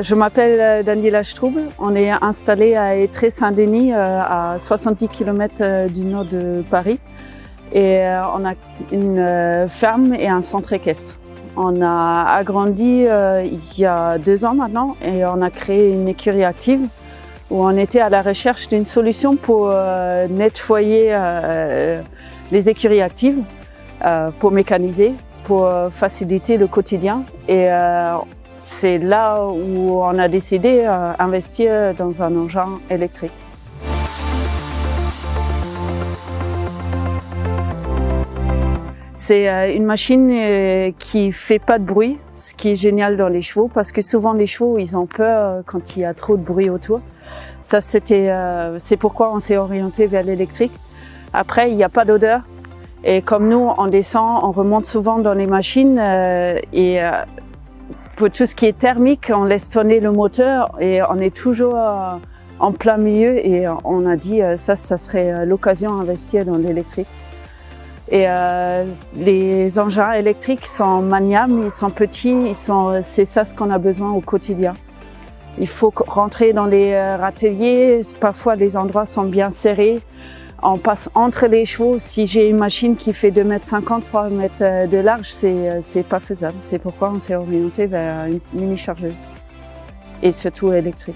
Je m'appelle Daniela Straub. On est installé à Étré-Saint-Denis, à 70 km du nord de Paris. Et on a une ferme et un centre équestre. On a agrandi il y a 2 ans maintenant et on a créé une écurie active où on était à la recherche d'une solution pour nettoyer les écuries actives, pour mécaniser, pour faciliter le quotidien. Et c'est là où on a décidé d'investir dans un engin électrique. C'est une machine qui fait pas de bruit, ce qui est génial dans les chevaux, parce que souvent les chevaux ils ont peur quand il y a trop de bruit autour. Ça c'est pourquoi on s'est orienté vers l'électrique. Après il n'y a pas d'odeur et comme nous on descend, on remonte souvent dans les machines et pour tout ce qui est thermique, on laisse tourner le moteur et on est toujours en plein milieu et on a dit ça serait l'occasion d'investir dans l'électrique. Et les engins électriques sont maniables, ils sont petits, c'est ça ce qu'on a besoin au quotidien. Il faut rentrer dans les râteliers, parfois les endroits sont bien serrés. On passe entre les chevaux. Si j'ai une machine qui fait 2,50 m, 3 m de large, c'est pas faisable. C'est pourquoi on s'est orienté vers une mini-chargeuse et surtout électrique.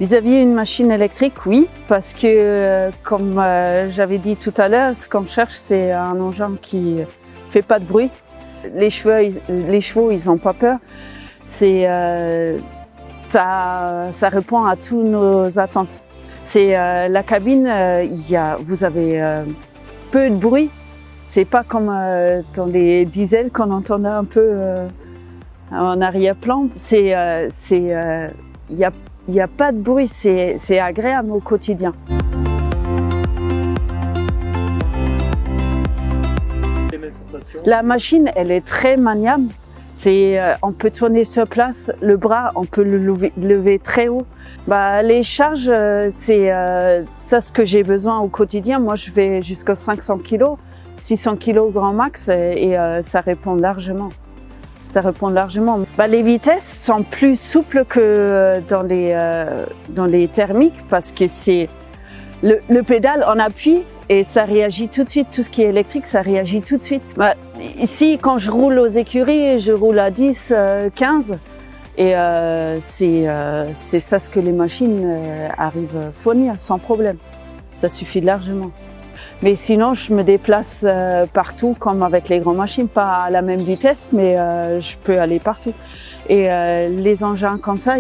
Vis-à-vis une machine électrique, oui, parce que comme j'avais dit tout à l'heure, ce qu'on cherche, c'est un engin qui fait pas de bruit. Les chevaux, ils n'ont pas peur. Ça répond à toutes nos attentes. C'est la cabine, vous avez peu de bruit. C'est pas comme dans les diesels qu'on entendait un peu en arrière-plan. Il n'y a pas de bruit, c'est agréable au quotidien. La machine, elle est très maniable. On peut tourner sur place, le bras, on peut le lever très haut. Les charges, c'est ça ce que j'ai besoin au quotidien. Moi, je vais jusqu'à 500 kg, 600 kg grand max et ça répond largement. Les vitesses sont plus souples que dans les thermiques parce que c'est le pédale en appuie et ça réagit tout de suite. Tout ce qui est électrique, ça réagit tout de suite. Ici, quand je roule aux écuries, je roule à 10, 15 et c'est ça ce que les machines arrivent à fournir sans problème. Ça suffit largement. Mais sinon, je me déplace partout, comme avec les grandes machines, pas à la même vitesse, mais je peux aller partout. Et les engins comme ça,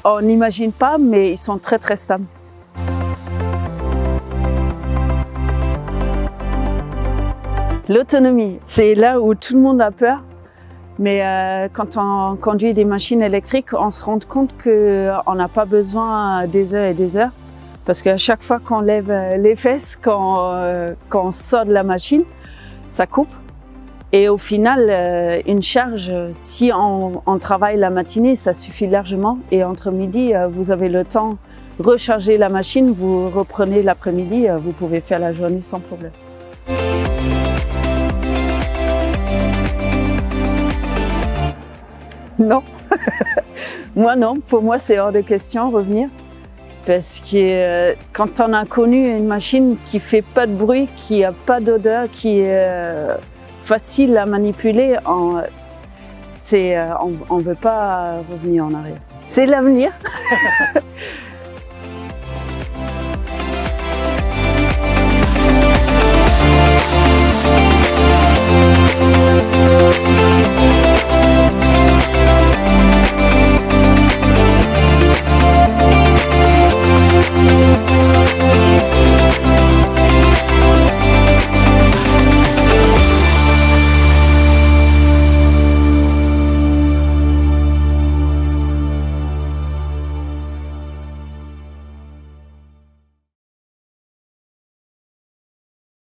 on n'imagine pas, mais ils sont très très stables. L'autonomie, c'est là où tout le monde a peur. Mais quand on conduit des machines électriques, on se rend compte qu'on n'a pas besoin des heures et des heures. Parce qu'à chaque fois qu'on lève les fesses, quand on sort de la machine, ça coupe. Et au final, une charge, si on travaille la matinée, ça suffit largement. Et entre midi, vous avez le temps de recharger la machine, vous reprenez l'après-midi, vous pouvez faire la journée sans problème. Non, moi non, pour moi c'est hors de question de revenir. Parce que quand on a connu une machine qui fait pas de bruit, qui n'a pas d'odeur, qui est facile à manipuler, on ne veut pas revenir en arrière. C'est l'avenir.